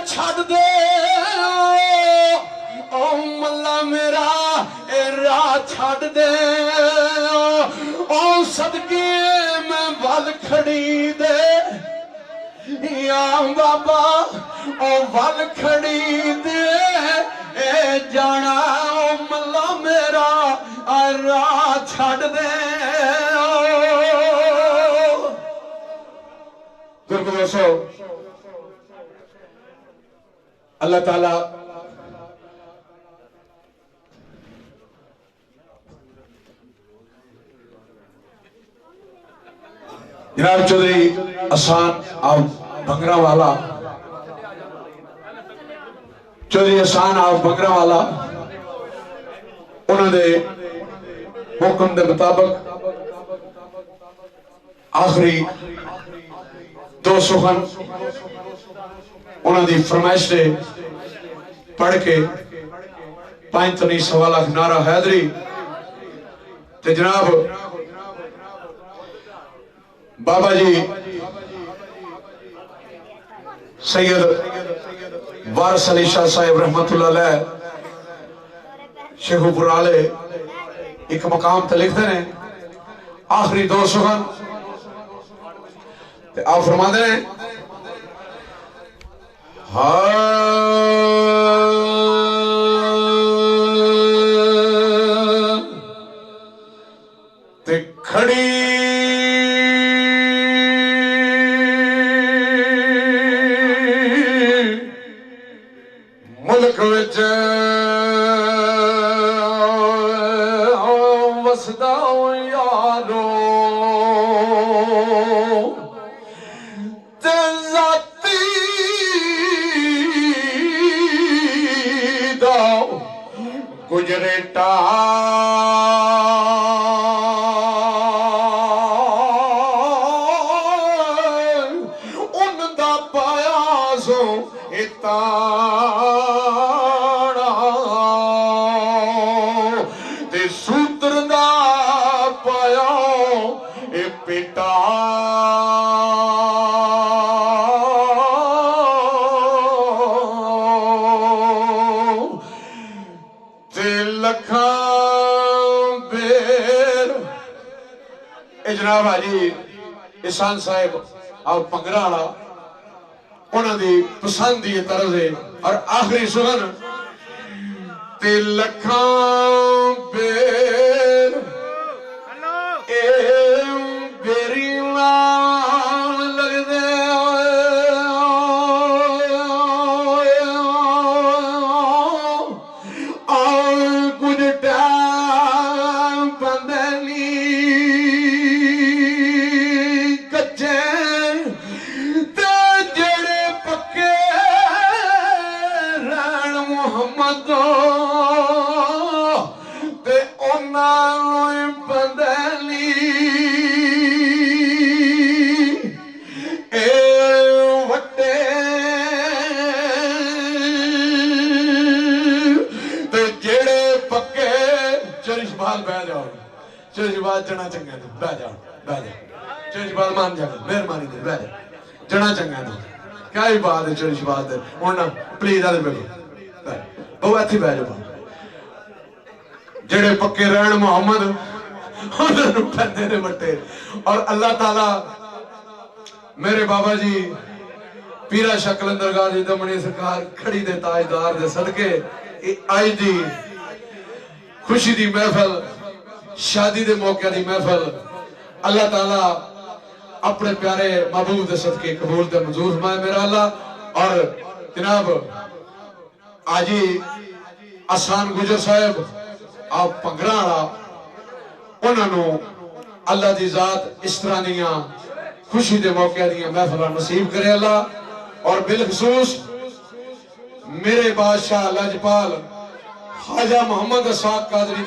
छड़ दे ओ मल्ला मेरा ए राह छड़ दे ओ सदके मैं वल खड़ी दे या बाबा ओ वल खड़ी दे ए जाना ओ मल्ला मेरा राह छड़ दे। दोस्तों अल्लाह ताला जनाब चौधरी अहसान आप भंगरा वाला चौधरी अहसान आप भंगरा वाला उन्होंने हुक्म के मुताबिक आखिरी दो सुखन उन्होंने फरमाइश से पढ़ के 5 तनी सवा लाख नारा हैदरी ते जनाब बाबा जी सैयद वारिस अली शाह साहिब रहमतुल्लाह अलैह शेखुपुर आले एक मकाम ते लिखते हैं आखिरी दो सुखन आप फरमाते हैं ते खड़ी मुल्क विच वसदा यारो ते जाती दा गुजरे उनदा पाया सो इता सूत्र दा पाया ए पिता ते लखा बेर ए जनाब हाजी एहसान साहिब आप भंगरा वाला उन्होंने पसंद ही तरह है और आखिरी सुगन ते लखा बेर ए बेरी लगदे कुछ टाइम बंदनी कच्चे ते जेड़े पक्के रैन मुहम्मद ते उन्हां बंदनी ए वड्डे ते जेड़े पक्के चरिशबाल बह जाओ चरिशबाल जना चंगा ने बह जाओ चरिशबाल मान जा मेहरबानी दे बह जा जना चंगा ने क्या ही बात है चरिशबाल दे हुन प्लीज आदर बैठो बहु इत्थे बह जाओ जेड़े पक्के रहन मुहम्मद उन्होंने पैंदे ने वट्टे और अल्लाह ताला मेरे बाबा जी पीरा शाह कलंदर गाजी दमनी सरकार खड़ी दे ताजदार दे सदके आज दी खुशी दी महफिल शादी दे मौके दी महफिल अल्लाह ताला अपने प्यारे महबूब दे सदके कबूल ते मंजूर फरमाए मेरा अल्लाह। और जनाब आजी आसान गुजर साहब आप भंगरा वाला उन्होंने अल्लाह की जात इस तरह दियां खुशी के मौके दियां महफिल नसीब करे अल्लाह। और बिलखसूस मेरे बादशाह लजपाल ख्वाजा मोहम्मद असाक कादरी